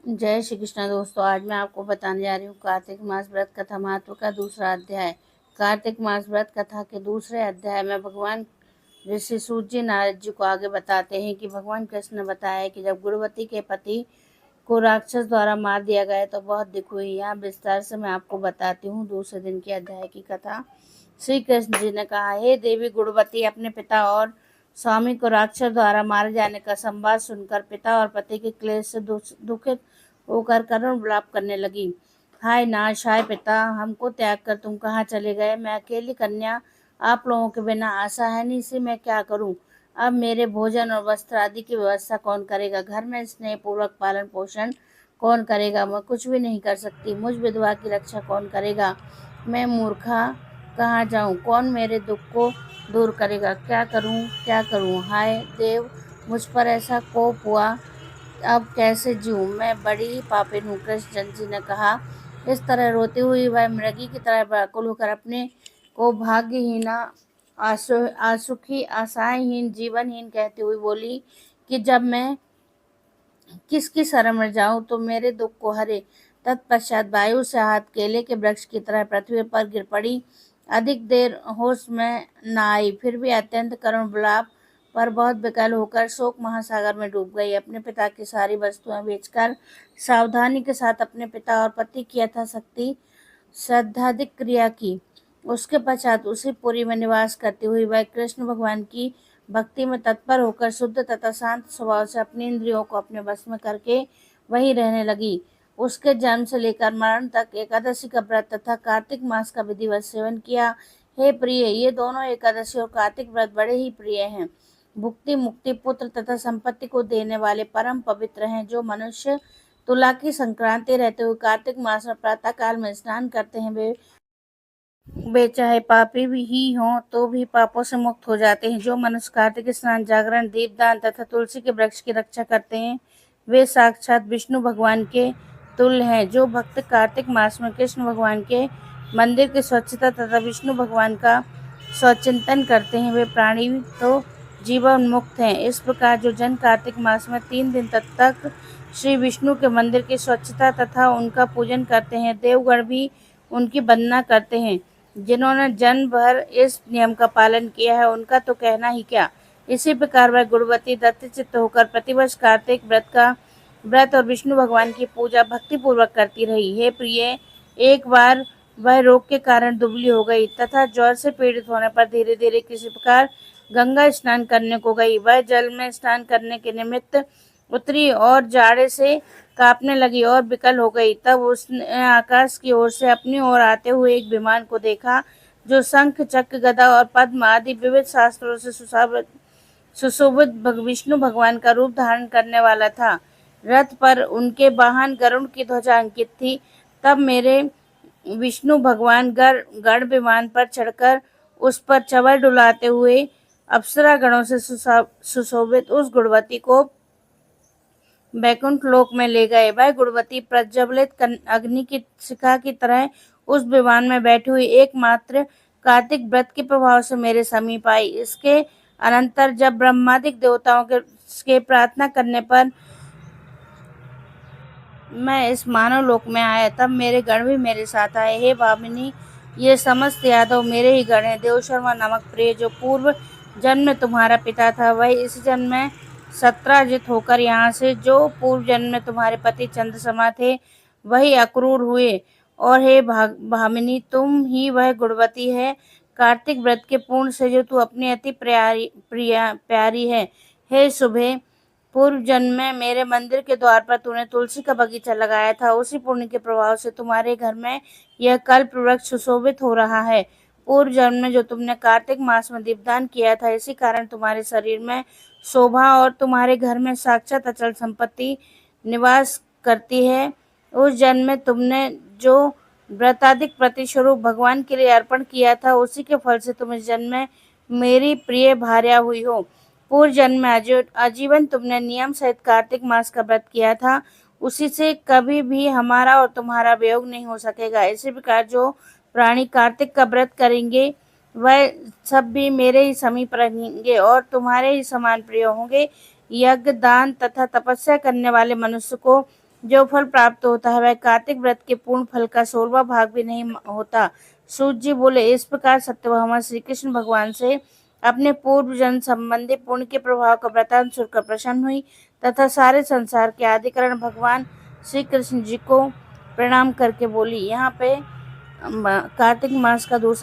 जय श्री कृष्ण दोस्तों। आज मैं आपको बताने जा रही हूँ कार्तिक मास व्रत कथा महत्व का दूसरा अध्याय। कार्तिक मास व्रत कथा के दूसरे अध्याय में भगवान ऋषि सूत जी नारद जी को आगे बताते हैं कि भगवान कृष्ण ने बताया कि जब गुरुवती के पति को राक्षस द्वारा मार दिया गया तो बहुत दुख हुई। यहाँ विस्तार से मैं आपको बताती हूँ दूसरे दिन के अध्याय की कथा। श्री कृष्ण जी ने कहा, हे देवी गुरुवती, अपने पिता और स्वामी को राक्षस द्वारा मारे जाने का संवाद सुनकर पिता और पति के क्लेश से दुखित होकर करुण विलाप करने लगी। हाय नाश, हाय पिता, हमको त्याग कर तुम कहाँ चले गए? मैं अकेली कन्या, आप लोगों के बिना आशा है नहीं, से मैं क्या करूं? अब मेरे भोजन और वस्त्र आदि की व्यवस्था कौन करेगा? घर में स्नेह पूर्वक पालन पोषण कौन करेगा? मैं कुछ भी नहीं कर सकती। मुझ विधवा की रक्षा कौन करेगा? मैं मूर्खा कहाँ जाऊँ? कौन मेरे दुख को दूर करेगा? क्या करूँ, क्या करूँ? हाय देव, मुझ पर ऐसा कोप हुआ, अब कैसे जीऊँ? मैं बड़ी ही पापिन हूँ। कृष्ण जी ने कहा। इस तरह रोती हुई वह मृगी की तरह व्याकुल होकर अपने को भाग्यहीना, आसुखी, आशाहीन, जीवनहीन कहती हुई बोली कि जब मैं किसकी शरण में जाऊं तो मेरे दुख को हरे। तत्पश्चात वायु से हाथ केले के वृक्ष की तरह पृथ्वी पर गिर पड़ी। अधिक देर होश में न आई, फिर भी अत्यंत करुण विलाप पर बहुत विकल होकर शोक महासागर में डूब गई। अपने पिता की सारी वस्तुएं बेचकर सावधानी के साथ अपने पिता और पति की यथाशक्ति श्रद्धाधिक क्रिया की। उसके पश्चात उसी पुरी में निवास करती हुई वह कृष्ण भगवान की भक्ति में तत्पर होकर शुद्ध तथा शांत स्वभाव से अपनी इंद्रियों को अपने वश में करके वहीं रहने लगी। उसके जन्म से लेकर मरण तक एकादशी का व्रत तथा कार्तिक मास का विधिवत सेवन किया। हे प्रिय, ये दोनों एकादशी और कार्तिक व्रत बड़े ही प्रिय हैं। भुक्ति, मुक्ति, पुत्र तथा संपत्ति को देने वाले परम पवित्र हैं। जो मनुष्य तुला की संक्रांति रहते हुए कार्तिक मास में प्रातः काल में स्नान करते हैं, वे चाहे पापी भी ही हों तो भी पापों से मुक्त हो जाते हैं। जो मनुष्य कार्तिक स्नान, जागरण, दीपदान तथा तुलसी के वृक्ष की रक्षा करते हैं, वे साक्षात विष्णु भगवान के तुल्य हैं। जो भक्त कार्तिक मास में कृष्ण भगवान के मंदिर की स्वच्छता तथा विष्णु भगवान का स्वचिंतन करते हैं, वे प्राणी तो जीवन मुक्त हैं। इस प्रकार जो जन कार्तिक मास में 3 दिन तक श्री विष्णु के मंदिर की स्वच्छता तथा उनका पूजन करते हैं, देवगण भी उनकी वंदना करते हैं। जिन्होंने जन्म भर इस नियम का पालन किया है, उनका तो कहना ही क्या। इसी प्रकार वह गुरुवती दत्तचित्त होकर प्रतिवर्ष कार्तिक व्रत और विष्णु भगवान की पूजा भक्ति पूर्वक करती रही। हे प्रिय, एक बार वह रोग के कारण दुबली हो गई तथा ज्वर से पीड़ित होने पर धीरे धीरे किसी प्रकार गंगा स्नान करने को गई। वह जल में स्नान करने के निमित्त उतरी और जाड़े से कांपने लगी और विकल हो गई। तब उसने आकाश की ओर से अपनी ओर आते हुए एक विमान को देखा, जो शंख, चक्र, गदा और पद्म आदि विविध शास्त्रों से सुशोभित विष्णु भगवान का रूप धारण करने वाला था। रथ पर उनके वाहन गरुड़ की ध्वजा अंकित थी। तब मेरे विष्णु भगवान गढ़ विमान पर चढ़कर उस पर चवर डुलाते हुए अप्सरा गणों से सुशोभित उस गुणवती को बैकुंठ लोक में ले गए। वह गुणवती प्रज्वलित अग्नि की शिखा की तरह उस विमान में बैठी हुई एकमात्र कार्तिक व्रत के प्रभाव से मेरे समीप आई। इसके अनंतर जब ब्रह्मादिक देवताओं के प्रार्थना करने पर मैं इस मानव लोक में आया, तब मेरे गण भी मेरे साथ आए। हे भामिनी, ये समस्त यादव मेरे ही गण हैं। देवशर्मा नामक प्रिय, जो पूर्व जन्म में तुम्हारा पिता था, वही इस जन्म में सत्राजित होकर यहाँ से, जो पूर्व जन्म में तुम्हारे पति चंद्रमा थे, वही अक्रूर हुए। और हे भामिनी, तुम ही वह गुणवती है कार्तिक व्रत के पूर्ण से जो तू अपनी अति प्यारी है। हे शुभे, पूर्व जन्म में मेरे मंदिर के द्वार पर तूने तुलसी का बगीचा लगाया था। उसी पुण्य के प्रभाव से तुम्हारे घर में यह कल्प वृक्ष सुशोभित हो रहा है। पूर्व जन्म में जो तुमने कार्तिक मास में दीपदान किया था, इसी कारण तुम्हारे शरीर में शोभा और तुम्हारे घर में साक्षात अचल संपत्ति निवास करती है। उस जन्म में तुमने जो व्रताधिक प्रतिस्वरूप भगवान के लिए अर्पण किया था, उसी के फल से तुम इस जन्म में मेरी प्रिय भार्या हुई हो। पूर्व जन्म में आजीवन तुमने नियम सहित कार्तिक मास का व्रत किया था, उसी से कभी भी हमारा और तुम्हारा वियोग नहीं हो सकेगा। इसी प्रकार जो प्राणी कार्तिक का व्रत करेंगे, वह सब भी मेरे ही समीप रहेंगे और तुम्हारे ही समान प्रिय होंगे। यज्ञ, दान तथा तपस्या करने वाले मनुष्य को जो फल प्राप्त होता है वह कार्तिक व्रत के पूर्ण फल का 16वां भाग भी नहीं होता। सूत जी बोले, इस प्रकार सत्यभामा श्री कृष्ण भगवान से अपने पूर्व जन्म संबंधी पुण्य के प्रभाव का वृतांत सुनकर प्रसन्न हुई तथा सारे संसार के आदिकरण भगवान श्री कृष्ण जी को प्रणाम करके बोली। यहाँ पे कार्तिक मास का दूसरा